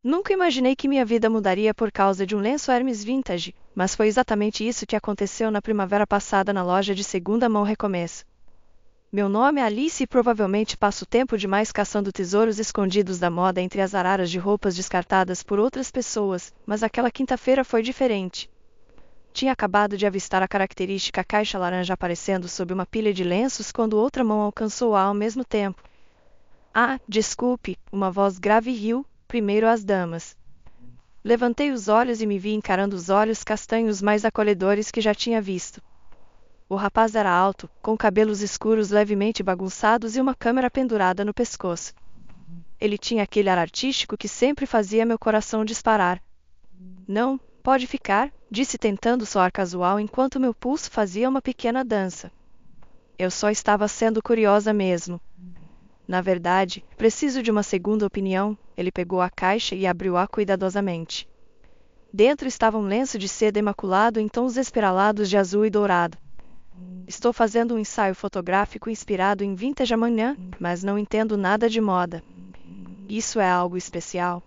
Nunca imaginei que minha vida mudaria por causa de um lenço Hermes vintage, mas foi exatamente isso que aconteceu na primavera passada na loja de segunda mão Recomeço. Meu nome é Alice e provavelmente passo tempo demais caçando tesouros escondidos da moda entre as araras de roupas descartadas por outras pessoas, mas aquela quinta-feira foi diferente. Tinha acabado de avistar a característica caixa laranja aparecendo sob uma pilha de lenços quando outra mão alcançou-a ao mesmo tempo. Ah, desculpe, uma voz grave riu, primeiro as damas. Levantei os olhos e me vi encarando os olhos castanhos mais acolhedores que já tinha visto. O rapaz era alto, com cabelos escuros levemente bagunçados e uma câmera pendurada no pescoço. Ele tinha aquele ar artístico que sempre fazia meu coração disparar. Não, pode ficar, disse tentando soar casual enquanto meu pulso fazia uma pequena dança. Eu só estava sendo curiosa mesmo. Na verdade, preciso de uma segunda opinião. Ele pegou a caixa e abriu-a cuidadosamente. Dentro estava um lenço de seda imaculado em tons esmeraldados de azul e dourado. Estou fazendo um ensaio fotográfico inspirado em vintage amanhã, mas não entendo nada de moda. Isso é algo especial.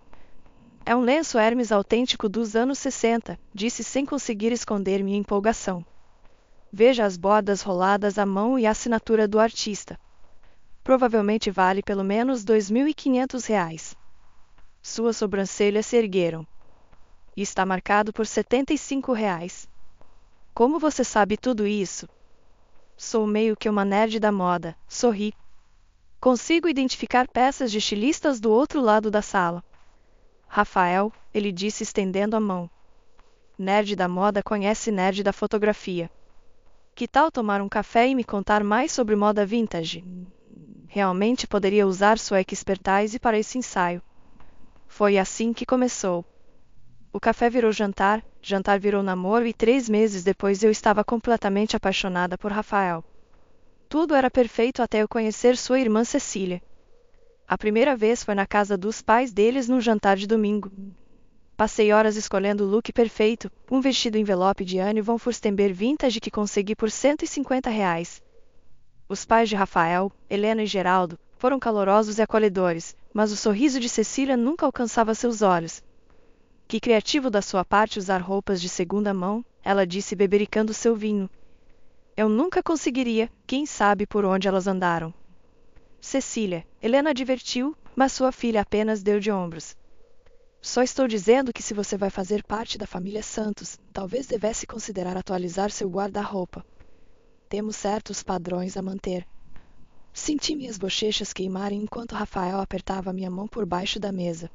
É um lenço Hermes autêntico dos anos 60, disse sem conseguir esconder minha empolgação. Veja as bordas roladas à mão e a assinatura do artista. Provavelmente vale pelo menos R$ 2.500. Suas sobrancelhas se ergueram. E está marcado por R$ 75. Como você sabe tudo isso? Sou meio que uma nerd da moda, sorri. Consigo identificar peças de estilistas do outro lado da sala. Rafael, ele disse estendendo a mão. Nerd da moda conhece nerd da fotografia. Que tal tomar um café e me contar mais sobre moda vintage? Realmente poderia usar sua expertise para esse ensaio. Foi assim que começou. O café virou jantar, jantar virou namoro e 3 meses depois eu estava completamente apaixonada por Rafael. Tudo era perfeito até eu conhecer sua irmã Cecília. A primeira vez foi na casa dos pais deles num jantar de domingo. Passei horas escolhendo o look perfeito, um vestido envelope de Anne von Furstenberg vintage que consegui por R$ 150. Os pais de Rafael, Helena e Geraldo, foram calorosos e acolhedores, mas o sorriso de Cecília nunca alcançava seus olhos. Que criativo da sua parte usar roupas de segunda mão, ela disse bebericando seu vinho. Eu nunca conseguiria, quem sabe por onde elas andaram. Cecília, Helena advertiu, mas sua filha apenas deu de ombros. Só estou dizendo que se você vai fazer parte da família Santos, talvez devesse considerar atualizar seu guarda-roupa. Temos certos padrões a manter. Senti minhas bochechas queimarem enquanto Rafael apertava minha mão por baixo da mesa.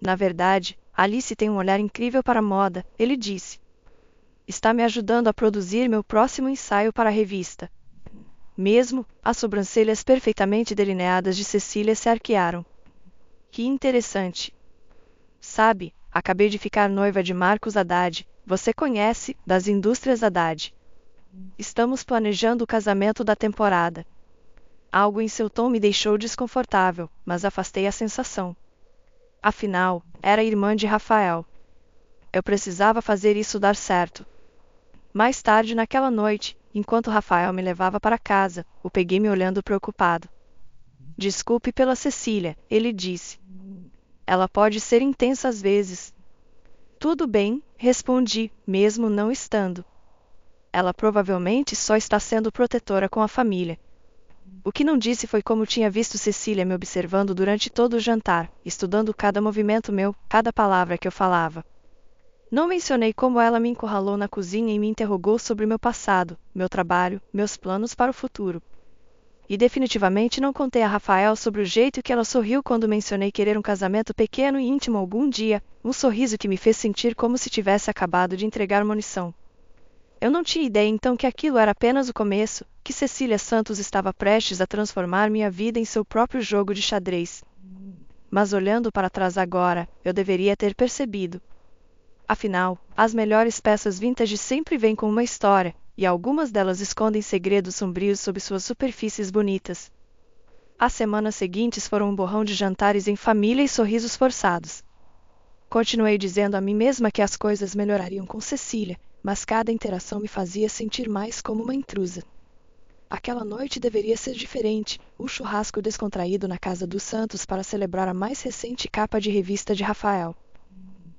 Na verdade, Alice tem um olhar incrível para a moda, ele disse. Está me ajudando a produzir meu próximo ensaio para a revista. Mesmo, as sobrancelhas perfeitamente delineadas de Cecília se arquearam. Que interessante. Sabe, acabei de ficar noiva de Marcos Haddad, você conhece, das indústrias Haddad. Estamos planejando o casamento da temporada. Algo em seu tom me deixou desconfortável, mas afastei a sensação. Afinal, era irmã de Rafael. Eu precisava fazer isso dar certo. Mais tarde naquela noite, enquanto Rafael me levava para casa, o peguei me olhando preocupado. Desculpe pela Cecília, ele disse. Ela pode ser intensa às vezes. Tudo bem, respondi, mesmo não estando. Ela provavelmente só está sendo protetora com a família. O que não disse foi como tinha visto Cecília me observando durante todo o jantar, estudando cada movimento meu, cada palavra que eu falava. Não mencionei como ela me encurralou na cozinha e me interrogou sobre meu passado, meu trabalho, meus planos para o futuro. E definitivamente não contei a Rafael sobre o jeito que ela sorriu quando mencionei querer um casamento pequeno e íntimo algum dia, um sorriso que me fez sentir como se tivesse acabado de entregar munição. Eu não tinha ideia então que aquilo era apenas o começo, que Cecília Santos estava prestes a transformar minha vida em seu próprio jogo de xadrez. Mas olhando para trás agora, eu deveria ter percebido. Afinal, as melhores peças vintage sempre vêm com uma história, e algumas delas escondem segredos sombrios sob suas superfícies bonitas. As semanas seguintes foram um borrão de jantares em família e sorrisos forçados. Continuei dizendo a mim mesma que as coisas melhorariam com Cecília, mas cada interação me fazia sentir mais como uma intrusa. Aquela noite deveria ser diferente. Um churrasco descontraído na casa dos Santos para celebrar a mais recente capa de revista de Rafael.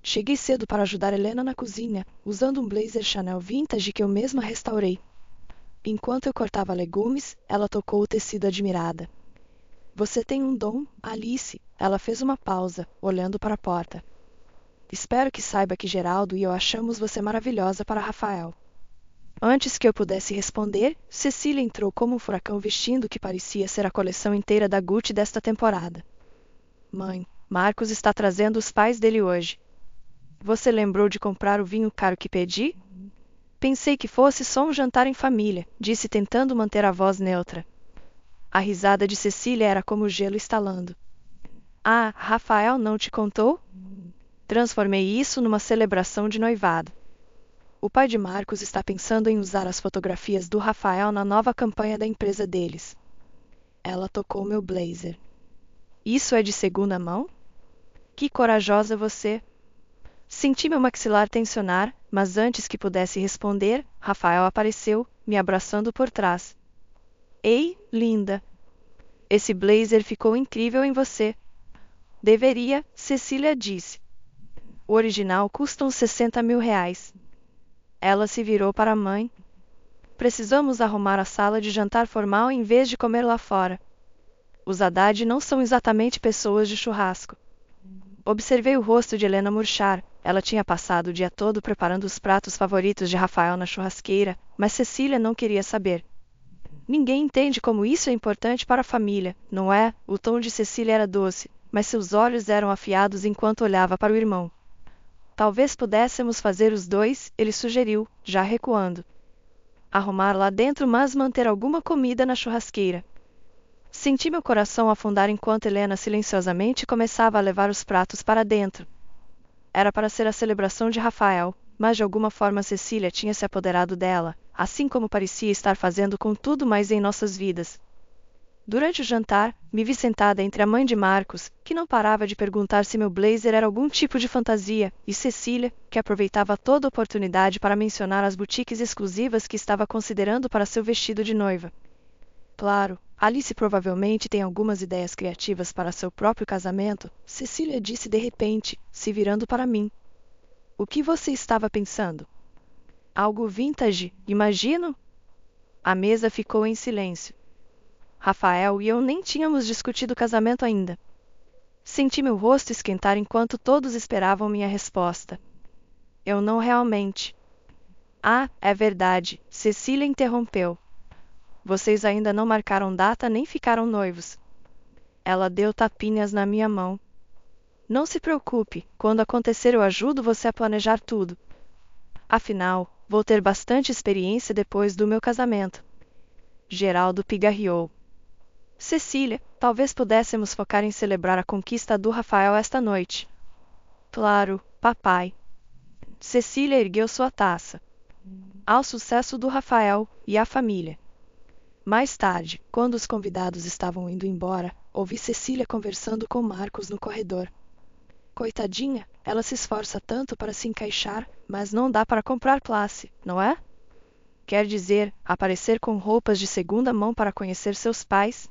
Cheguei cedo para ajudar Helena na cozinha, usando um blazer Chanel vintage que eu mesma restaurei. Enquanto eu cortava legumes, ela tocou o tecido admirada. Você tem um dom, Alice. Ela fez uma pausa, olhando para a porta. Espero que saiba que Geraldo e eu achamos você maravilhosa para Rafael. Antes que eu pudesse responder, Cecília entrou como um furacão vestindo o que parecia ser a coleção inteira da Gucci desta temporada. Mãe, Marcos está trazendo os pais dele hoje. Você lembrou de comprar o vinho caro que pedi? Pensei que fosse só um jantar em família, disse tentando manter a voz neutra. A risada de Cecília era como o gelo estalando. Ah, Rafael não te contou? Transformei isso numa celebração de noivado. O pai de Marcos está pensando em usar as fotografias do Rafael na nova campanha da empresa deles. Ela tocou meu blazer. Isso é de segunda mão? Que corajosa você! Senti meu maxilar tensionar, mas antes que pudesse responder, Rafael apareceu, me abraçando por trás. Ei, linda! Esse blazer ficou incrível em você. Deveria, Cecília disse. O original custa uns 60 mil reais. Ela se virou para a mãe. Precisamos arrumar a sala de jantar formal em vez de comer lá fora. Os Haddad não são exatamente pessoas de churrasco. Observei o rosto de Helena murchar. Ela tinha passado o dia todo preparando os pratos favoritos de Rafael na churrasqueira, mas Cecília não queria saber. Ninguém entende como isso é importante para a família, não é? O tom de Cecília era doce, mas seus olhos eram afiados enquanto olhava para o irmão. Talvez pudéssemos fazer os dois, ele sugeriu, já recuando. Arrumar lá dentro, mas manter alguma comida na churrasqueira. Senti meu coração afundar enquanto Helena silenciosamente começava a levar os pratos para dentro. Era para ser a celebração de Rafael, mas de alguma forma Cecília tinha se apoderado dela, assim como parecia estar fazendo com tudo mais em nossas vidas. Durante o jantar, me vi sentada entre a mãe de Marcos, que não parava de perguntar se meu blazer era algum tipo de fantasia, e Cecília, que aproveitava toda oportunidade para mencionar as boutiques exclusivas que estava considerando para seu vestido de noiva. Claro, Alice provavelmente tem algumas ideias criativas para seu próprio casamento, Cecília disse de repente, se virando para mim. O que você estava pensando? Algo vintage, imagino? A mesa ficou em silêncio. Rafael e eu nem tínhamos discutido o casamento ainda. Senti meu rosto esquentar enquanto todos esperavam minha resposta. Eu não realmente. Ah, é verdade, Cecília interrompeu. Vocês ainda não marcaram data nem ficaram noivos. Ela deu tapinhas na minha mão. Não se preocupe, quando acontecer eu ajudo você a planejar tudo. Afinal, vou ter bastante experiência depois do meu casamento. Geraldo pigarreou. Cecília, talvez pudéssemos focar em celebrar a conquista do Rafael esta noite. Claro, papai. Cecília ergueu sua taça. Ao sucesso do Rafael e à família. Mais tarde, quando os convidados estavam indo embora, ouvi Cecília conversando com Marcos no corredor. Coitadinha, ela se esforça tanto para se encaixar, mas não dá para comprar classe, não é? Quer dizer, aparecer com roupas de segunda mão para conhecer seus pais?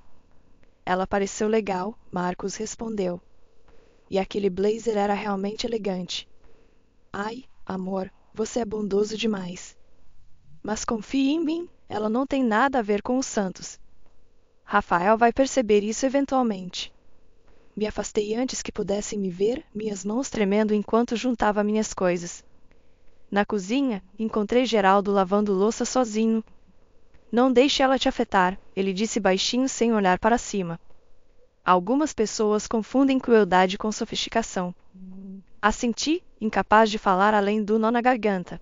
Ela pareceu legal, Marcos respondeu. E aquele blazer era realmente elegante. Ai, amor, você é bondoso demais. Mas confie em mim. Ela não tem nada a ver com os Santos. Rafael vai perceber isso eventualmente. Me afastei antes que pudessem me ver, minhas mãos tremendo enquanto juntava minhas coisas. Na cozinha, encontrei Geraldo lavando louça sozinho. Não deixe ela te afetar, ele disse baixinho sem olhar para cima. Algumas pessoas confundem crueldade com sofisticação. Assenti, incapaz de falar além do nó na garganta.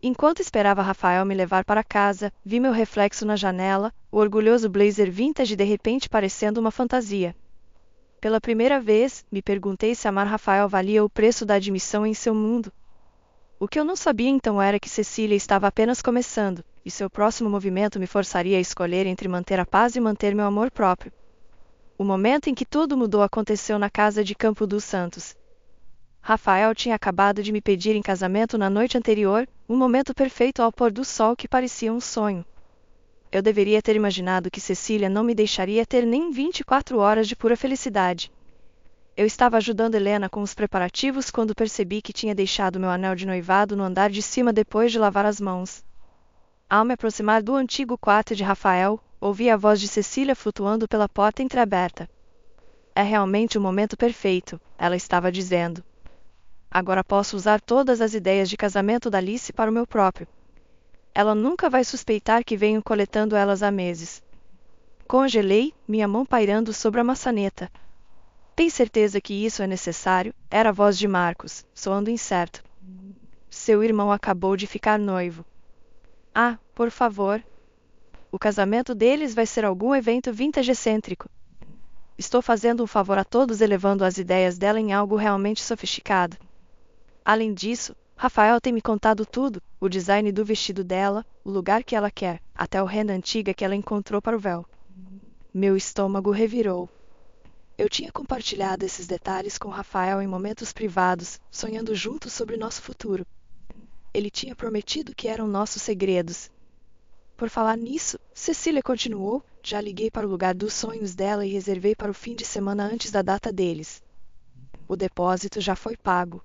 Enquanto esperava Rafael me levar para casa, vi meu reflexo na janela, o orgulhoso blazer vintage de repente parecendo uma fantasia. Pela primeira vez, me perguntei se amar Rafael valia o preço da admissão em seu mundo. O que eu não sabia então era que Cecília estava apenas começando, e seu próximo movimento me forçaria a escolher entre manter a paz e manter meu amor próprio. O momento em que tudo mudou aconteceu na casa de Campo dos Santos. Rafael tinha acabado de me pedir em casamento na noite anterior, um momento perfeito ao pôr do sol que parecia um sonho. Eu deveria ter imaginado que Cecília não me deixaria ter nem 24 horas de pura felicidade. Eu estava ajudando Helena com os preparativos quando percebi que tinha deixado meu anel de noivado no andar de cima depois de lavar as mãos. Ao me aproximar do antigo quarto de Rafael, ouvi a voz de Cecília flutuando pela porta entreaberta. É realmente o momento perfeito, ela estava dizendo. Agora posso usar todas as ideias de casamento da Alice para o meu próprio. Ela nunca vai suspeitar que venho coletando elas há meses. Congelei, minha mão pairando sobre a maçaneta. Tem certeza que isso é necessário? Era a voz de Marcos, soando incerto. Seu irmão acabou de ficar noivo. Ah, por favor. O casamento deles vai ser algum evento vintage excêntrico. Estou fazendo um favor a todos elevando as ideias dela em algo realmente sofisticado. Além disso, Rafael tem me contado tudo, o design do vestido dela, o lugar que ela quer, até a renda antiga que ela encontrou para o véu. Meu estômago revirou. Eu tinha compartilhado esses detalhes com Rafael em momentos privados, sonhando juntos sobre nosso futuro. Ele tinha prometido que eram nossos segredos. Por falar nisso, Cecília continuou, já liguei para o lugar dos sonhos dela e reservei para o fim de semana antes da data deles. O depósito já foi pago.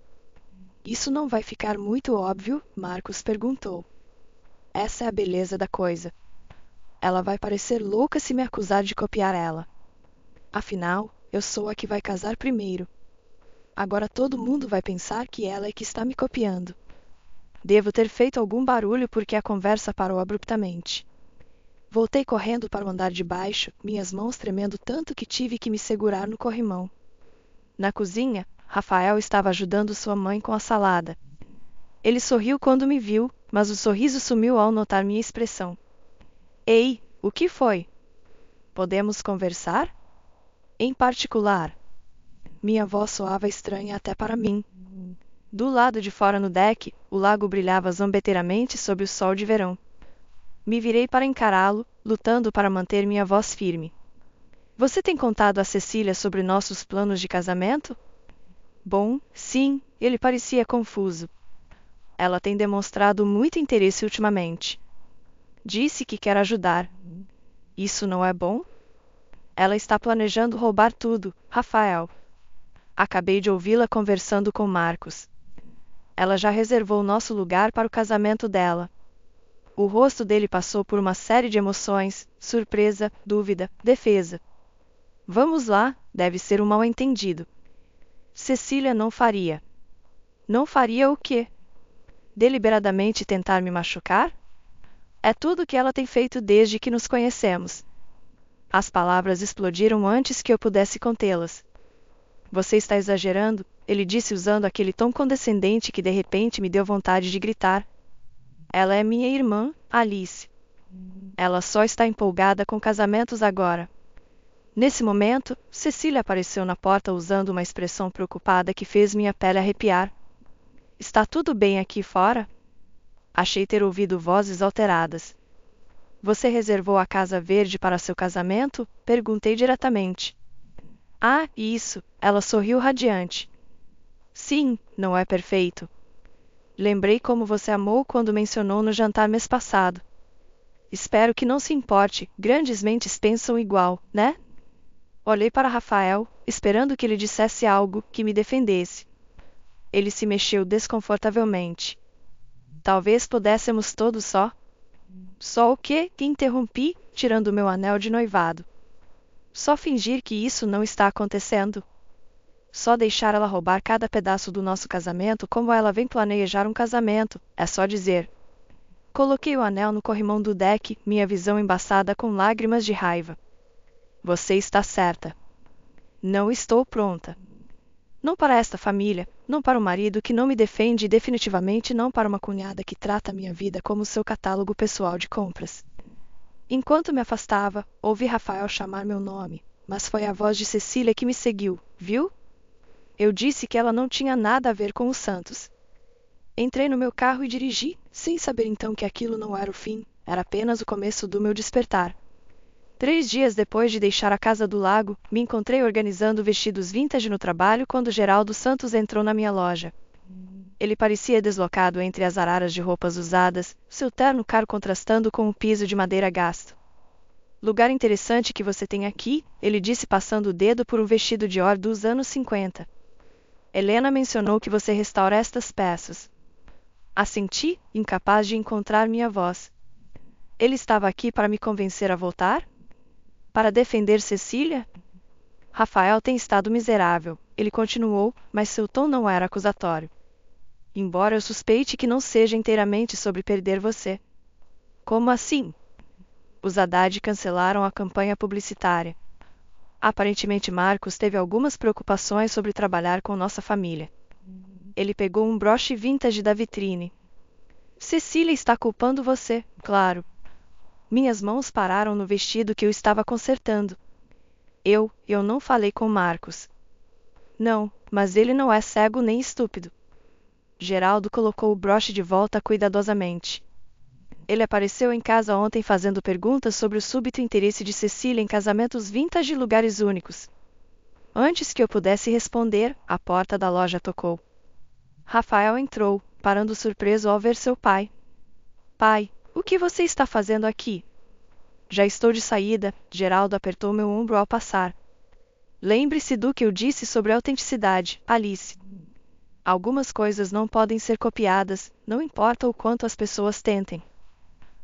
Isso não vai ficar muito óbvio? Marcos perguntou. Essa é a beleza da coisa. Ela vai parecer louca se me acusar de copiar ela. Afinal, eu sou a que vai casar primeiro. Agora todo mundo vai pensar que ela é que está me copiando. Devo ter feito algum barulho porque a conversa parou abruptamente. Voltei correndo para o andar de baixo, minhas mãos tremendo tanto que tive que me segurar no corrimão. Na cozinha, Rafael estava ajudando sua mãe com a salada. Ele sorriu quando me viu, mas o sorriso sumiu ao notar minha expressão. Ei, o que foi? Podemos conversar? Em particular. Minha voz soava estranha até para mim. Do lado de fora no deck, o lago brilhava zombeteiramente sob o sol de verão. Me virei para encará-lo, lutando para manter minha voz firme. Você tem contado a Cecília sobre nossos planos de casamento? Bom, sim, ele parecia confuso. Ela tem demonstrado muito interesse ultimamente. Disse que quer ajudar. Isso não é bom? Ela está planejando roubar tudo, Rafael. Acabei de ouvi-la conversando com Marcos. Ela já reservou nosso lugar para o casamento dela. O rosto dele passou por uma série de emoções, surpresa, dúvida, defesa. Vamos lá, deve ser um mal-entendido. Cecília não faria. Não faria o quê? Deliberadamente tentar me machucar? É tudo que ela tem feito desde que nos conhecemos. As palavras explodiram antes que eu pudesse contê-las. Você está exagerando, ele disse usando aquele tom condescendente que de repente me deu vontade de gritar. Ela é minha irmã, Alice. Ela só está empolgada com casamentos agora. Nesse momento, Cecília apareceu na porta usando uma expressão preocupada que fez minha pele arrepiar. Está tudo bem aqui fora? Achei ter ouvido vozes alteradas. Você reservou a Casa Verde para seu casamento? Perguntei diretamente. Ah, isso, ela sorriu radiante. Sim, não é perfeito. Lembrei como você amou quando mencionou no jantar mês passado. Espero que não se importe, grandes mentes pensam igual, né? Olhei para Rafael, esperando que ele dissesse algo que me defendesse. Ele se mexeu desconfortavelmente. Talvez pudéssemos todos só. Só o quê? Interrompi, tirando meu anel de noivado. Só fingir que isso não está acontecendo. Só deixar ela roubar cada pedaço do nosso casamento como ela vem planejar um casamento, é só dizer. Coloquei o anel no corrimão do deck, minha visão embaçada com lágrimas de raiva. Você está certa. Não estou pronta. Não para esta família, não para o marido que não me defende e definitivamente não para uma cunhada que trata minha vida como seu catálogo pessoal de compras. Enquanto me afastava, ouvi Rafael chamar meu nome, mas foi a voz de Cecília que me seguiu, viu? Eu disse que ela não tinha nada a ver com os Santos. Entrei no meu carro e dirigi, sem saber então que aquilo não era o fim, era apenas o começo do meu despertar. 3 dias depois de deixar a casa do lago, me encontrei organizando vestidos vintage no trabalho quando Geraldo Santos entrou na minha loja. Ele parecia deslocado entre as araras de roupas usadas, seu terno caro contrastando com o piso de madeira gasto. Lugar interessante que você tem aqui, ele disse passando o dedo por um vestido Dior dos anos 50. Helena mencionou que você restaura estas peças. Assenti, incapaz de encontrar minha voz. Ele estava aqui para me convencer a voltar? Para defender Cecília? Rafael tem estado miserável, ele continuou, mas seu tom não era acusatório. Embora eu suspeite que não seja inteiramente sobre perder você. Como assim? Os Haddad cancelaram a campanha publicitária. Aparentemente Marcos teve algumas preocupações sobre trabalhar com nossa família. Ele pegou um broche vintage da vitrine. Cecília está culpando você, claro. Minhas mãos pararam no vestido que eu estava consertando. Eu não falei com Marcos. Não, mas ele não é cego nem estúpido. Geraldo colocou o broche de volta cuidadosamente. Ele apareceu em casa ontem fazendo perguntas sobre o súbito interesse de Cecília em casamentos vintage e lugares únicos. Antes que eu pudesse responder, a porta da loja tocou. Rafael entrou, parando surpreso ao ver seu pai. Pai, o que você está fazendo aqui? Já estou de saída, Geraldo apertou meu ombro ao passar. Lembre-se do que eu disse sobre a autenticidade, Alice. Algumas coisas não podem ser copiadas, não importa o quanto as pessoas tentem.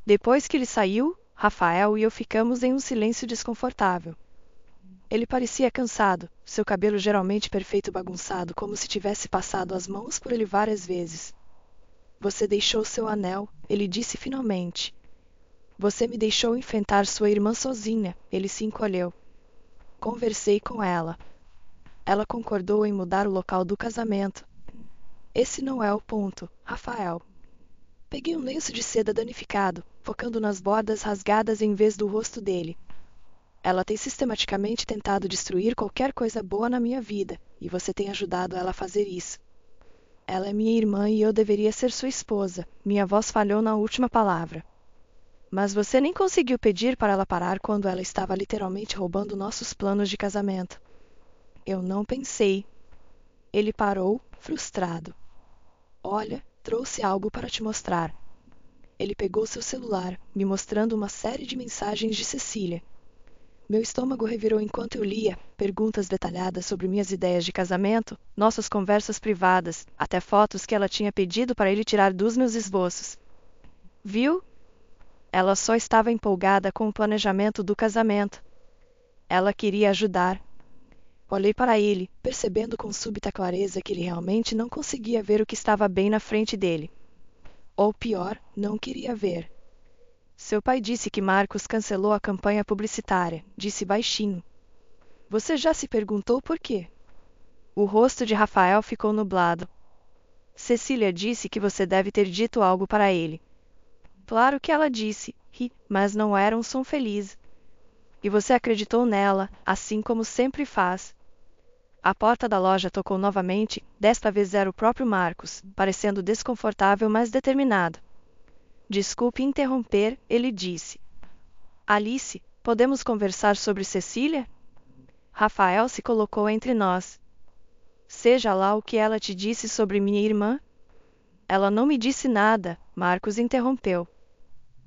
Depois que ele saiu, Rafael e eu ficamos em um silêncio desconfortável. Ele parecia cansado, seu cabelo geralmente perfeito bagunçado como se tivesse passado as mãos por ele várias vezes. Você deixou seu anel, ele disse finalmente. Você me deixou enfrentar sua irmã sozinha, ele se encolheu. Conversei com ela. Ela concordou em mudar o local do casamento. Esse não é o ponto, Rafael. Peguei um lenço de seda danificado, focando nas bordas rasgadas em vez do rosto dele. Ela tem sistematicamente tentado destruir qualquer coisa boa na minha vida, e você tem ajudado ela a fazer isso. Ela é minha irmã e eu deveria ser sua esposa. Minha voz falhou na última palavra. Mas você nem conseguiu pedir para ela parar quando ela estava literalmente roubando nossos planos de casamento. Eu não pensei. Ele parou, frustrado. Olha, trouxe algo para te mostrar. Ele pegou seu celular, me mostrando uma série de mensagens de Cecília. Meu estômago revirou enquanto eu lia, perguntas detalhadas sobre minhas ideias de casamento, nossas conversas privadas, até fotos que ela tinha pedido para ele tirar dos meus esboços. Viu? Ela só estava empolgada com o planejamento do casamento. Ela queria ajudar. Olhei para ele, percebendo com súbita clareza que ele realmente não conseguia ver o que estava bem na frente dele. Ou pior, não queria ver. Seu pai disse que Marcos cancelou a campanha publicitária, disse baixinho. Você já se perguntou por quê? O rosto de Rafael ficou nublado. Cecília disse que você deve ter dito algo para ele. Claro que ela disse, mas não era um som feliz. E você acreditou nela, assim como sempre faz. A porta da loja tocou novamente, desta vez era o próprio Marcos, parecendo desconfortável mas determinado. Desculpe interromper, ele disse. Alice, podemos conversar sobre Cecília? Rafael se colocou entre nós. Seja lá o que ela te disse sobre minha irmã? Ela não me disse nada, Marcos interrompeu.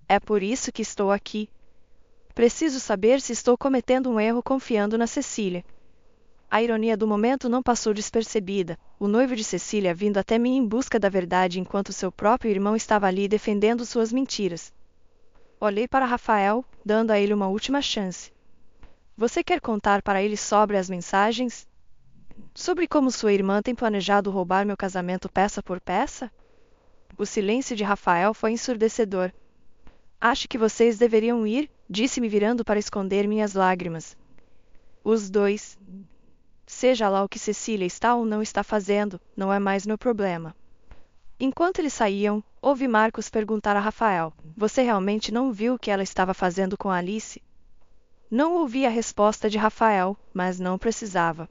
É por isso que estou aqui. Preciso saber se estou cometendo um erro confiando na Cecília. A ironia do momento não passou despercebida, o noivo de Cecília vindo até mim em busca da verdade enquanto seu próprio irmão estava ali defendendo suas mentiras. Olhei para Rafael, dando a ele uma última chance. Você quer contar para ele sobre as mensagens? Sobre como sua irmã tem planejado roubar meu casamento peça por peça? O silêncio de Rafael foi ensurdecedor. Acho que vocês deveriam ir, disse-me virando para esconder minhas lágrimas. Os dois. Seja lá o que Cecília está ou não está fazendo, não é mais meu problema. Enquanto eles saíam, ouvi Marcos perguntar a Rafael, você realmente não viu o que ela estava fazendo com Alice? Não ouvi a resposta de Rafael, mas não precisava.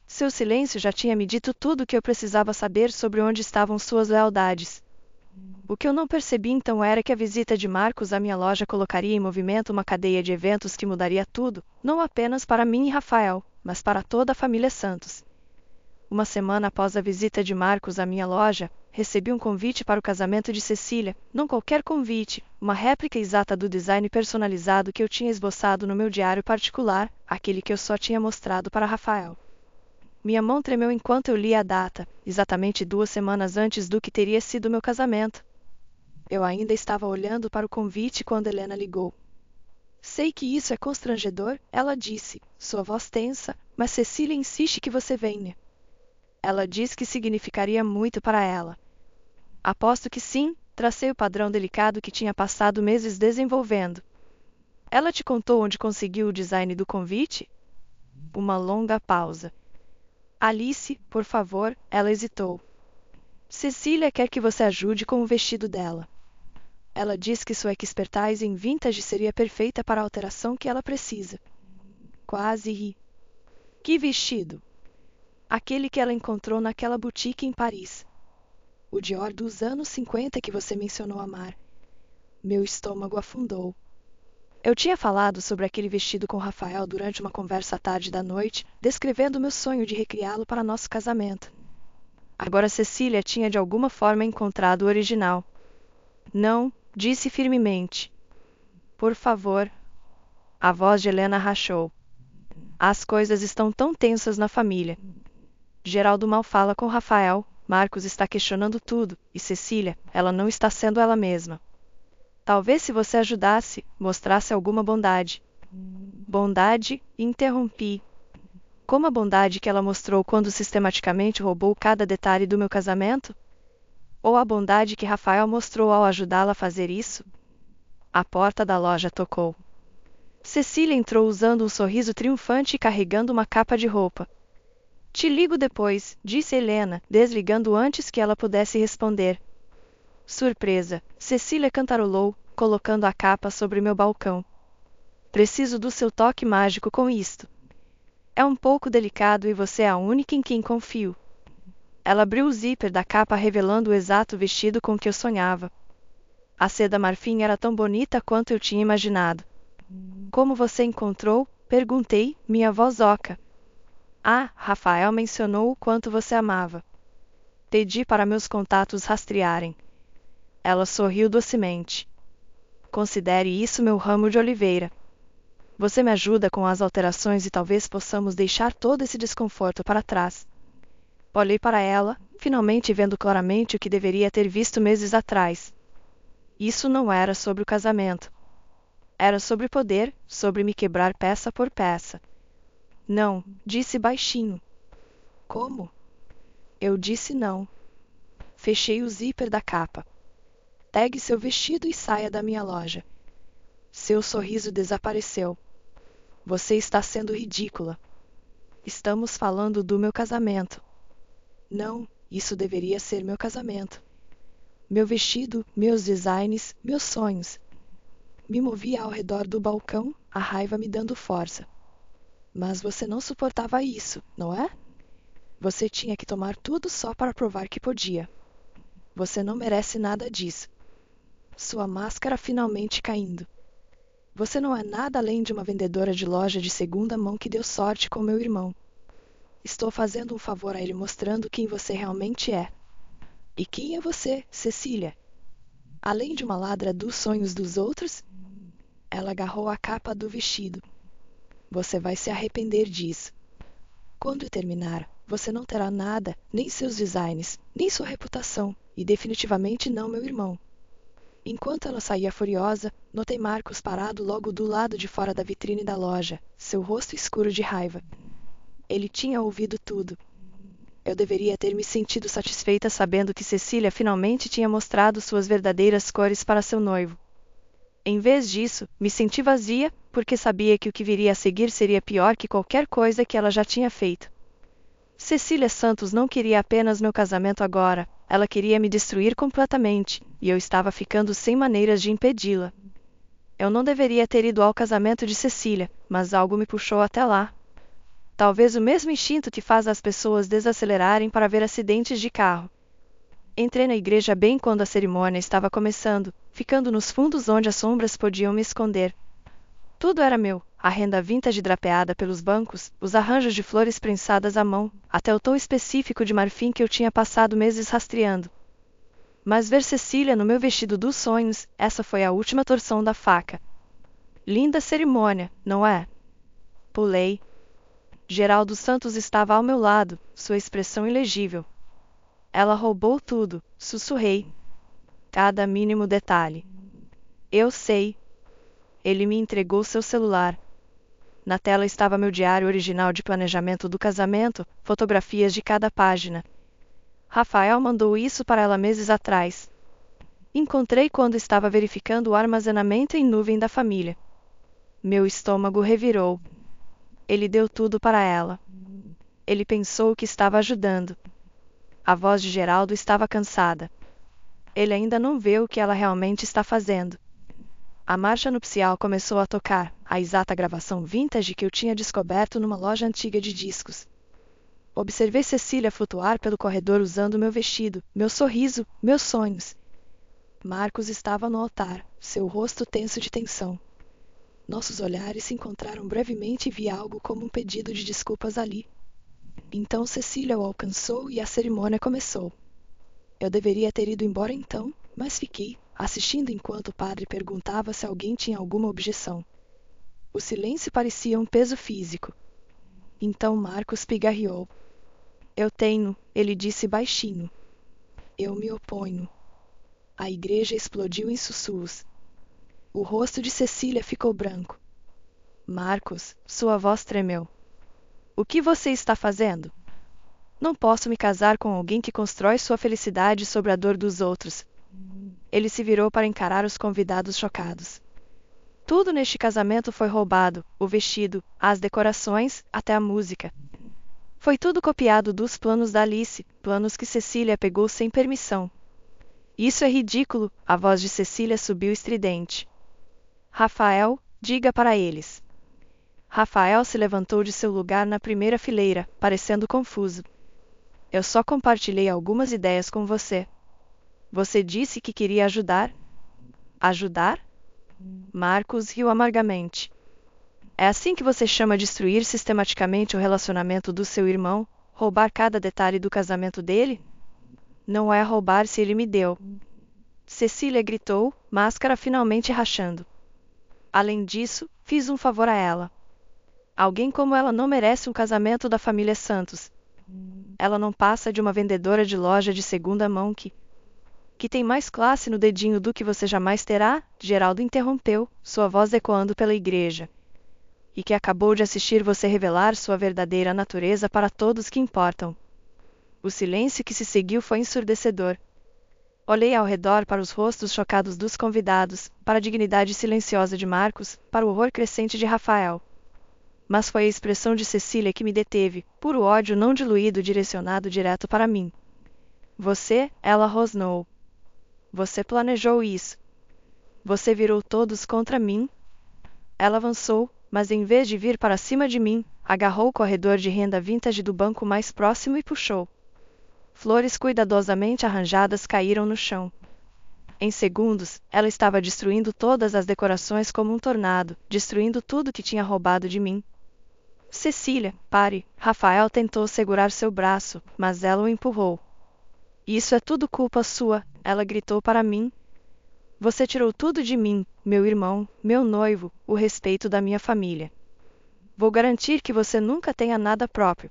Seu silêncio já tinha me dito tudo o que eu precisava saber sobre onde estavam suas lealdades. O que eu não percebi então era que a visita de Marcos à minha loja colocaria em movimento uma cadeia de eventos que mudaria tudo, não apenas para mim e Rafael, mas para toda a família Santos. Uma semana após a visita de Marcos à minha loja, recebi um convite para o casamento de Cecília, não qualquer convite, uma réplica exata do design personalizado que eu tinha esboçado no meu diário particular, aquele que eu só tinha mostrado para Rafael. Minha mão tremeu enquanto eu lia a data, exatamente 2 semanas antes do que teria sido meu casamento. Eu ainda estava olhando para o convite quando Helena ligou. Sei que isso é constrangedor, ela disse, sua voz tensa, mas Cecília insiste que você venha. Ela diz que significaria muito para ela. Aposto que sim, tracei o padrão delicado que tinha passado meses desenvolvendo. Ela te contou onde conseguiu o design do convite? Uma longa pausa. Alice, por favor, ela hesitou. Cecília quer que você ajude com o vestido dela. Ela diz que sua expertise em vintage seria perfeita para a alteração que ela precisa. Quase ri. Que vestido? Aquele que ela encontrou naquela boutique em Paris. O Dior dos anos 50 que você mencionou amar. Meu estômago afundou. Eu tinha falado sobre aquele vestido com Rafael durante uma conversa à tarde da noite, descrevendo meu sonho de recriá-lo para nosso casamento. Agora Cecília tinha de alguma forma encontrado o original. Não, disse firmemente. Por favor. A voz de Helena rachou. As coisas estão tão tensas na família. Geraldo mal fala com Rafael, Marcos está questionando tudo, e Cecília, ela não está sendo ela mesma. Talvez se você ajudasse, mostrasse alguma bondade. Bondade? Interrompi. Como a bondade que ela mostrou quando sistematicamente roubou cada detalhe do meu casamento? Ou a bondade que Rafael mostrou ao ajudá-la a fazer isso? A porta da loja tocou. Cecília entrou usando um sorriso triunfante e carregando uma capa de roupa. Te ligo depois, disse Helena, desligando antes que ela pudesse responder. Surpresa, Cecília cantarolou, colocando a capa sobre meu balcão. Preciso do seu toque mágico com isto. É um pouco delicado e você é a única em quem confio. Ela abriu o zíper da capa revelando o exato vestido com que eu sonhava. A seda marfim era tão bonita quanto eu tinha imaginado. Como você encontrou? Perguntei, minha voz oca. Ah, Rafael mencionou o quanto você amava. Pedi para meus contatos rastrearem. Ela sorriu docemente. Considere isso meu ramo de oliveira. Você me ajuda com as alterações e talvez possamos deixar todo esse desconforto para trás. Olhei para ela, finalmente vendo claramente o que deveria ter visto meses atrás. Isso não era sobre o casamento. Era sobre poder, sobre me quebrar peça por peça. Não, disse baixinho. Como? Eu disse não. Fechei o zíper da capa. Pegue seu vestido e saia da minha loja. Seu sorriso desapareceu. Você está sendo ridícula. Estamos falando do meu casamento. Não, isso deveria ser meu casamento. Meu vestido, meus designs, meus sonhos. Me movia ao redor do balcão, a raiva me dando força. Mas você não suportava isso, não é? Você tinha que tomar tudo só para provar que podia. Você não merece nada disso. Sua máscara finalmente caindo. Você não é nada além de uma vendedora de loja de segunda mão que deu sorte com meu irmão. Estou fazendo um favor a ele mostrando quem você realmente é. E quem é você, Cecília? Além de uma ladra dos sonhos dos outros? Ela agarrou a capa do vestido. Você vai se arrepender disso. Quando terminar, você não terá nada, nem seus designs, nem sua reputação, e definitivamente não meu irmão. Enquanto ela saía furiosa, notei Marcos parado logo do lado de fora da vitrine da loja, seu rosto escuro de raiva. Ele tinha ouvido tudo. Eu deveria ter me sentido satisfeita sabendo que Cecília finalmente tinha mostrado suas verdadeiras cores para seu noivo. Em vez disso, me senti vazia, porque sabia que o que viria a seguir seria pior que qualquer coisa que ela já tinha feito. Cecília Santos não queria apenas meu casamento agora, ela queria me destruir completamente, e eu estava ficando sem maneiras de impedi-la. Eu não deveria ter ido ao casamento de Cecília, mas algo me puxou até lá. Talvez o mesmo instinto que faz as pessoas desacelerarem para ver acidentes de carro. Entrei na igreja bem quando a cerimônia estava começando, ficando nos fundos onde as sombras podiam me esconder. Tudo era meu, a renda vintage drapeada pelos bancos, os arranjos de flores prensadas à mão, até o tom específico de marfim que eu tinha passado meses rastreando. Mas ver Cecília no meu vestido dos sonhos, essa foi a última torção da faca. Linda cerimônia, não é? Pulei. Geraldo Santos estava ao meu lado, sua expressão ilegível. Ela roubou tudo, sussurrei. Cada mínimo detalhe. Eu sei. Ele me entregou seu celular. Na tela estava meu diário original de planejamento do casamento, fotografias de cada página. Rafael mandou isso para ela meses atrás. Encontrei quando estava verificando o armazenamento em nuvem da família. Meu estômago revirou. Ele deu tudo para ela. Ele pensou que estava ajudando. A voz de Geraldo estava cansada. Ele ainda não vê o que ela realmente está fazendo. A marcha nupcial começou a tocar, a exata gravação vintage que eu tinha descoberto numa loja antiga de discos. Observei Cecília flutuar pelo corredor usando meu vestido, meu sorriso, meus sonhos. Marcos estava no altar, seu rosto tenso de tensão. Nossos olhares se encontraram brevemente e vi algo como um pedido de desculpas ali. Então Cecília o alcançou e a cerimônia começou. Eu deveria ter ido embora então, mas fiquei, assistindo enquanto o padre perguntava se alguém tinha alguma objeção. O silêncio parecia um peso físico. Então Marcos pigarreou. Eu tenho, ele disse baixinho. Eu me oponho. A igreja explodiu em sussurros. O rosto de Cecília ficou branco. Marcos, sua voz tremeu. O que você está fazendo? Não posso me casar com alguém que constrói sua felicidade sobre a dor dos outros. Ele se virou para encarar os convidados chocados. Tudo neste casamento foi roubado, o vestido, as decorações, até a música. Foi tudo copiado dos planos da Alice, planos que Cecília pegou sem permissão. Isso é ridículo, a voz de Cecília subiu estridente. Rafael, diga para eles. Rafael se levantou de seu lugar na primeira fileira, parecendo confuso. Eu só compartilhei algumas ideias com você. Você disse que queria ajudar? Ajudar? Marcos riu amargamente. É assim que você chama destruir sistematicamente o relacionamento do seu irmão, roubar cada detalhe do casamento dele? Não é roubar se ele me deu. Cecília gritou, máscara finalmente rachando. Além disso, fiz um favor a ela. Alguém como ela não merece um casamento da família Santos. Ela não passa de uma vendedora de loja de segunda mão que tem mais classe no dedinho do que você jamais terá, Geraldo interrompeu, sua voz ecoando pela igreja. E que acabou de assistir você revelar sua verdadeira natureza para todos que importam. O silêncio que se seguiu foi ensurdecedor. Olhei ao redor para os rostos chocados dos convidados, para a dignidade silenciosa de Marcos, para o horror crescente de Rafael. Mas foi a expressão de Cecília que me deteve, puro ódio não diluído direcionado direto para mim. Você, ela rosnou. Você planejou isso. Você virou todos contra mim. Ela avançou, mas em vez de vir para cima de mim, agarrou o corredor de renda vintage do banco mais próximo e puxou. Flores cuidadosamente arranjadas caíram no chão. Em segundos, ela estava destruindo todas as decorações como um tornado, destruindo tudo que tinha roubado de mim. Cecília, pare. Rafael tentou segurar seu braço, mas ela o empurrou. Isso é tudo culpa sua, ela gritou para mim. Você tirou tudo de mim, meu irmão, meu noivo, o respeito da minha família. Vou garantir que você nunca tenha nada próprio.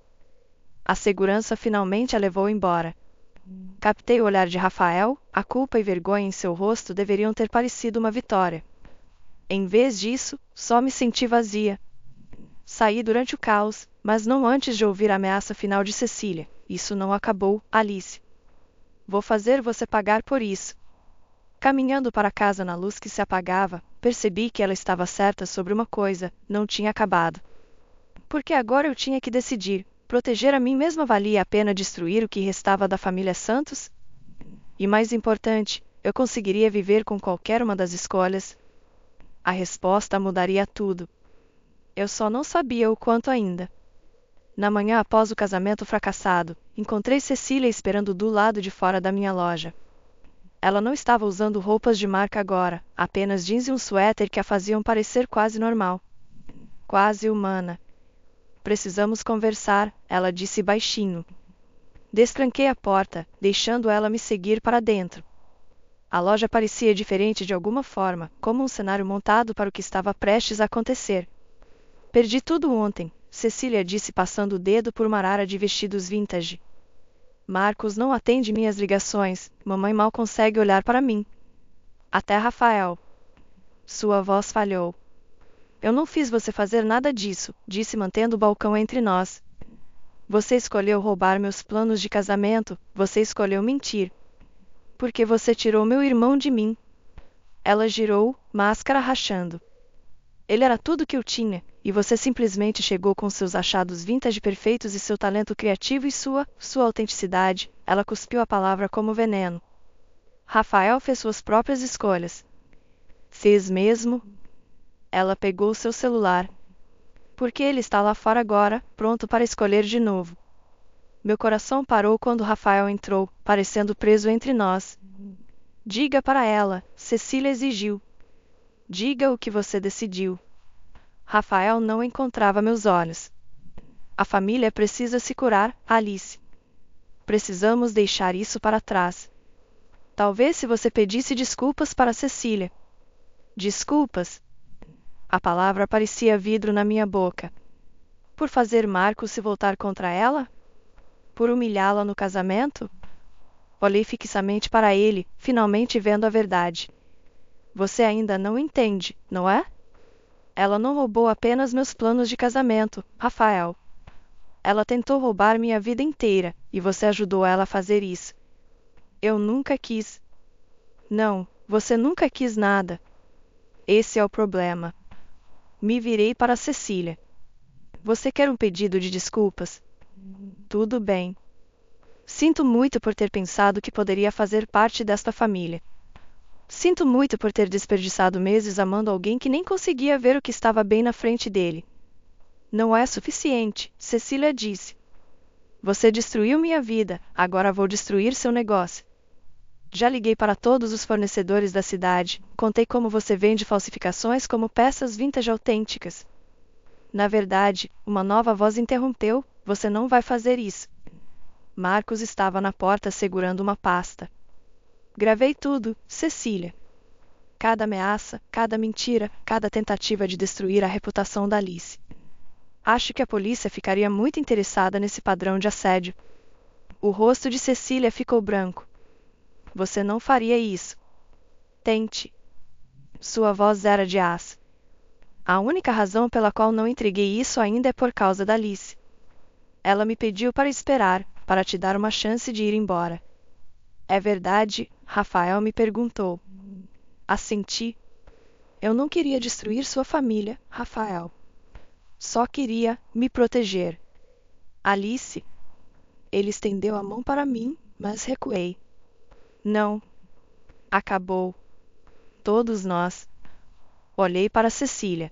A segurança finalmente a levou embora. Captei o olhar de Rafael, a culpa e vergonha em seu rosto deveriam ter parecido uma vitória. Em vez disso, só me senti vazia. Saí durante o caos, mas não antes de ouvir a ameaça final de Cecília. Isso não acabou, Alice. Vou fazer você pagar por isso. Caminhando para casa na luz que se apagava, percebi que ela estava certa sobre uma coisa, não tinha acabado. Porque agora eu tinha que decidir, proteger a mim mesma valia a pena destruir o que restava da família Santos? E mais importante, eu conseguiria viver com qualquer uma das escolhas? A resposta mudaria tudo. Eu só não sabia o quanto ainda. Na manhã após o casamento fracassado, encontrei Cecília esperando do lado de fora da minha loja. Ela não estava usando roupas de marca agora, apenas jeans e um suéter que a faziam parecer quase normal. Quase humana. Precisamos conversar, ela disse baixinho. Destranquei a porta, deixando ela me seguir para dentro. A loja parecia diferente de alguma forma, como um cenário montado para o que estava prestes a acontecer. Perdi tudo ontem, Cecília disse passando o dedo por uma arara de vestidos vintage. Marcos não atende minhas ligações, mamãe mal consegue olhar para mim. Até Rafael. Sua voz falhou. Eu não fiz você fazer nada disso, disse mantendo o balcão entre nós. Você escolheu roubar meus planos de casamento, você escolheu mentir. Porque você tirou meu irmão de mim. Ela girou, máscara rachando. Ele era tudo que eu tinha, e você simplesmente chegou com seus achados vintage perfeitos e seu talento criativo e sua autenticidade. Ela cuspiu a palavra como veneno. Rafael fez suas próprias escolhas. Fez mesmo? Ela pegou seu celular. Porque ele está lá fora agora, pronto para escolher de novo. Meu coração parou quando Rafael entrou, parecendo preso entre nós. Diga para ela, Cecília exigiu. Diga o que você decidiu. Rafael não encontrava meus olhos. A família precisa se curar, Alice. Precisamos deixar isso para trás. Talvez se você pedisse desculpas para Cecília. Desculpas? A palavra parecia vidro na minha boca. Por fazer Marcos se voltar contra ela? Por humilhá-la no casamento? Olhei fixamente para ele, finalmente vendo a verdade. Você ainda não entende, não é? Ela não roubou apenas meus planos de casamento, Rafael. Ela tentou roubar minha vida inteira, e você ajudou ela a fazer isso. Eu nunca quis. Não, você nunca quis nada. Esse é o problema. Me virei para Cecília. Você quer um pedido de desculpas? Tudo bem. Sinto muito por ter pensado que poderia fazer parte desta família. Sinto muito por ter desperdiçado meses amando alguém que nem conseguia ver o que estava bem na frente dele. Não é suficiente, Cecília disse. Você destruiu minha vida, agora vou destruir seu negócio. Já liguei para todos os fornecedores da cidade, contei como você vende falsificações como peças vintage autênticas. Na verdade, uma nova voz interrompeu, você não vai fazer isso. Marcos estava na porta segurando uma pasta. Gravei tudo, Cecília. Cada ameaça, cada mentira, cada tentativa de destruir a reputação da Alice. Acho que a polícia ficaria muito interessada nesse padrão de assédio. O rosto de Cecília ficou branco. Você não faria isso. Tente. Sua voz era de aço. A única razão pela qual não entreguei isso ainda é por causa da Alice. Ela me pediu para esperar, para te dar uma chance de ir embora. É verdade? Rafael me perguntou. Assenti. Eu não queria destruir sua família, Rafael. Só queria me proteger. Alice. Ele estendeu a mão para mim, mas recuei. Não. Acabou. Todos nós. Olhei para Cecília.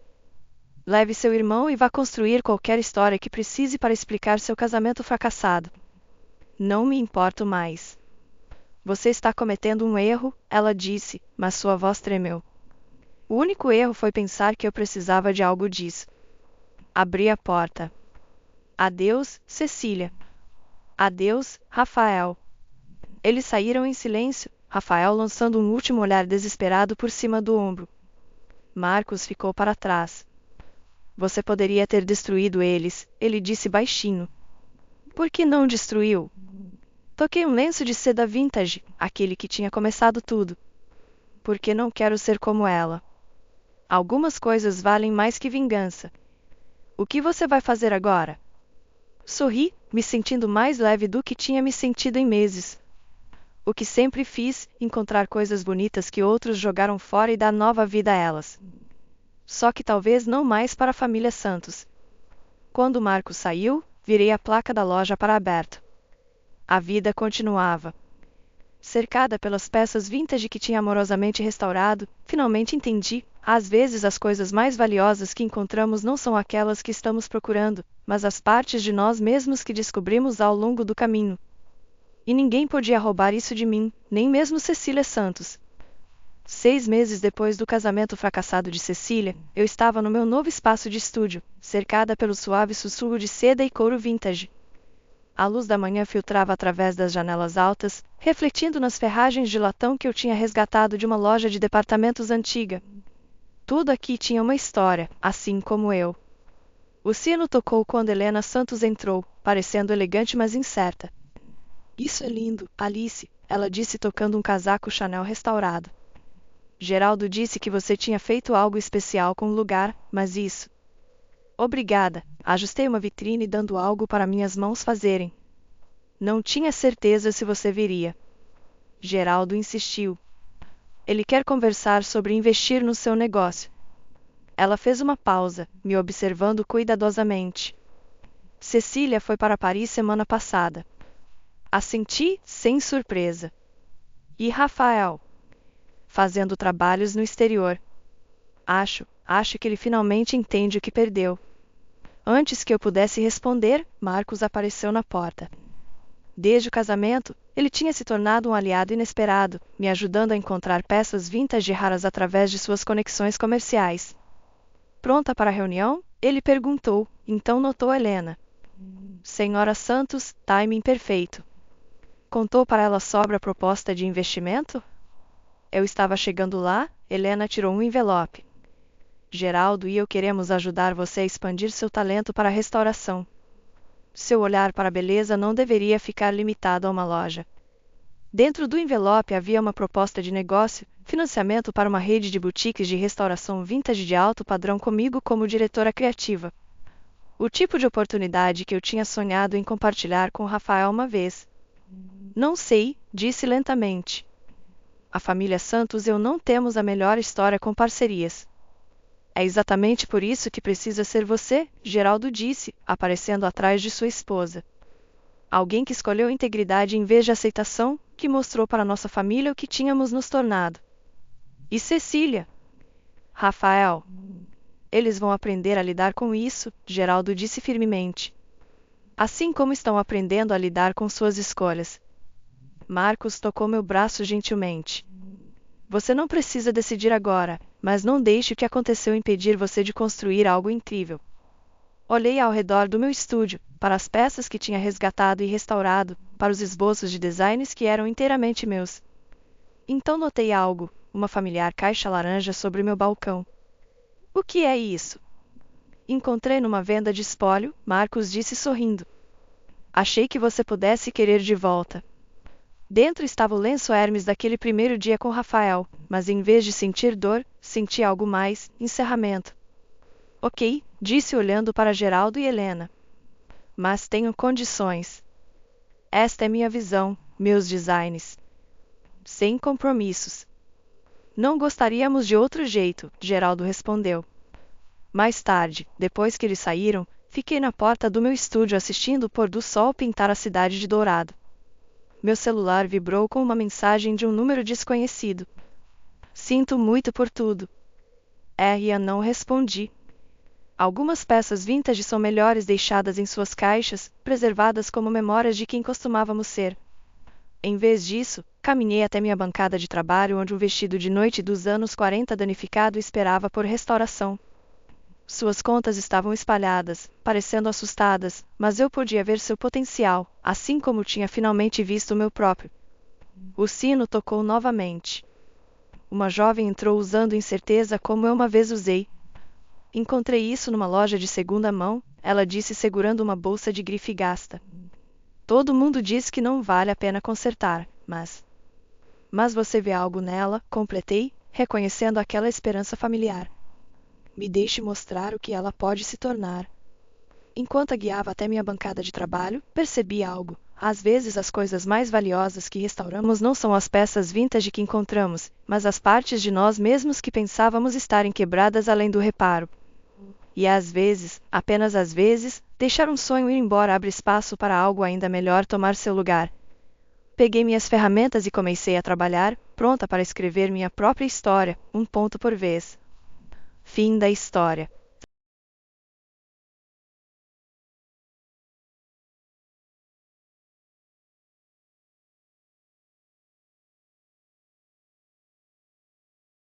Leve seu irmão e vá construir qualquer história que precise para explicar seu casamento fracassado. Não me importo mais. Você está cometendo um erro, ela disse, mas sua voz tremeu. O único erro foi pensar que eu precisava de algo disso. Abri a porta. Adeus, Cecília. Adeus, Rafael. Eles saíram em silêncio, Rafael lançando um último olhar desesperado por cima do ombro. Marcos ficou para trás. Você poderia ter destruído eles, ele disse baixinho. Por que não destruiu? Toquei um lenço de seda vintage, aquele que tinha começado tudo. Porque não quero ser como ela. Algumas coisas valem mais que vingança. O que você vai fazer agora? Sorri, me sentindo mais leve do que tinha me sentido em meses. O que sempre fiz, encontrar coisas bonitas que outros jogaram fora e dar nova vida a elas. Só que talvez não mais para a família Santos. Quando Marcos saiu, virei a placa da loja para aberto. A vida continuava. Cercada pelas peças vintage que tinha amorosamente restaurado, finalmente entendi, às vezes as coisas mais valiosas que encontramos não são aquelas que estamos procurando, mas as partes de nós mesmos que descobrimos ao longo do caminho. E ninguém podia roubar isso de mim, nem mesmo Cecília Santos. 6 meses depois do casamento fracassado de Cecília, eu estava no meu novo espaço de estúdio, cercada pelo suave sussurro de seda e couro vintage. A luz da manhã filtrava através das janelas altas, refletindo nas ferragens de latão que eu tinha resgatado de uma loja de departamentos antiga. Tudo aqui tinha uma história, assim como eu. O sino tocou quando Helena Santos entrou, parecendo elegante mas incerta. Isso é lindo, Alice, ela disse tocando um casaco Chanel restaurado. Geraldo disse que você tinha feito algo especial com o lugar, mas isso... Obrigada, ajustei uma vitrine dando algo para minhas mãos fazerem. Não tinha certeza se você viria. Geraldo insistiu. Ele quer conversar sobre investir no seu negócio. Ela fez uma pausa, me observando cuidadosamente. Cecília foi para Paris semana passada. Assenti, sem surpresa. E Rafael? Fazendo trabalhos no exterior. Acho que ele finalmente entende o que perdeu. Antes que eu pudesse responder, Marcos apareceu na porta. Desde o casamento, ele tinha se tornado um aliado inesperado, me ajudando a encontrar peças vintage raras através de suas conexões comerciais. Pronta para a reunião? Ele perguntou, então notou Helena. Senhora Santos, timing perfeito. Contou para ela sobre a proposta de investimento? Eu estava chegando lá, Helena tirou um envelope. Geraldo e eu queremos ajudar você a expandir seu talento para a restauração. Seu olhar para a beleza não deveria ficar limitado a uma loja. Dentro do envelope havia uma proposta de negócio, financiamento para uma rede de boutiques de restauração vintage de alto padrão comigo como diretora criativa. O tipo de oportunidade que eu tinha sonhado em compartilhar com Rafael uma vez. Não sei, disse lentamente. A família Santos e eu não temos a melhor história com parcerias. É exatamente por isso que precisa ser você, Geraldo disse, aparecendo atrás de sua esposa. Alguém que escolheu integridade em vez de aceitação, que mostrou para nossa família o que tínhamos nos tornado. E Cecília? Rafael? Eles vão aprender a lidar com isso, Geraldo disse firmemente. Assim como estão aprendendo a lidar com suas escolhas. Marcos tocou meu braço gentilmente. Você não precisa decidir agora, mas não deixe o que aconteceu impedir você de construir algo incrível. Olhei ao redor do meu estúdio, para as peças que tinha resgatado e restaurado, para os esboços de designs que eram inteiramente meus. Então notei algo, uma familiar caixa laranja sobre meu balcão. O que é isso? Encontrei numa venda de espólio, Marcos disse sorrindo. Achei que você pudesse querer de volta. Dentro estava o lenço Hermes daquele primeiro dia com Rafael, mas em vez de sentir dor, senti algo mais, encerramento. Ok, disse olhando para Geraldo e Helena. Mas tenho condições. Esta é minha visão, meus designs. Sem compromissos. Não gostaríamos de outro jeito, Geraldo respondeu. Mais tarde, depois que eles saíram, fiquei na porta do meu estúdio assistindo o pôr do sol pintar a cidade de dourado. Meu celular vibrou com uma mensagem de um número desconhecido. Sinto muito por tudo. Eu não respondi. Algumas peças vintage são melhores deixadas em suas caixas, preservadas como memórias de quem costumávamos ser. Em vez disso, caminhei até minha bancada de trabalho onde um vestido de noite dos anos 40 danificado esperava por restauração. Suas contas estavam espalhadas, parecendo assustadas, mas eu podia ver seu potencial, assim como tinha finalmente visto o meu próprio. O sino tocou novamente. Uma jovem entrou usando incerteza como eu uma vez usei. Encontrei isso numa loja de segunda mão, ela disse segurando uma bolsa de grife gasta. Todo mundo diz que não vale a pena consertar, mas... Mas você vê algo nela, completei, reconhecendo aquela esperança familiar. Me deixe mostrar o que ela pode se tornar. Enquanto a guiava até minha bancada de trabalho, percebi algo. Às vezes as coisas mais valiosas que restauramos não são as peças vintage que encontramos, mas as partes de nós mesmos que pensávamos estarem quebradas além do reparo. E às vezes, apenas às vezes, deixar um sonho ir embora abre espaço para algo ainda melhor tomar seu lugar. Peguei minhas ferramentas e comecei a trabalhar, pronta para escrever minha própria história, um ponto por vez. Fim da história.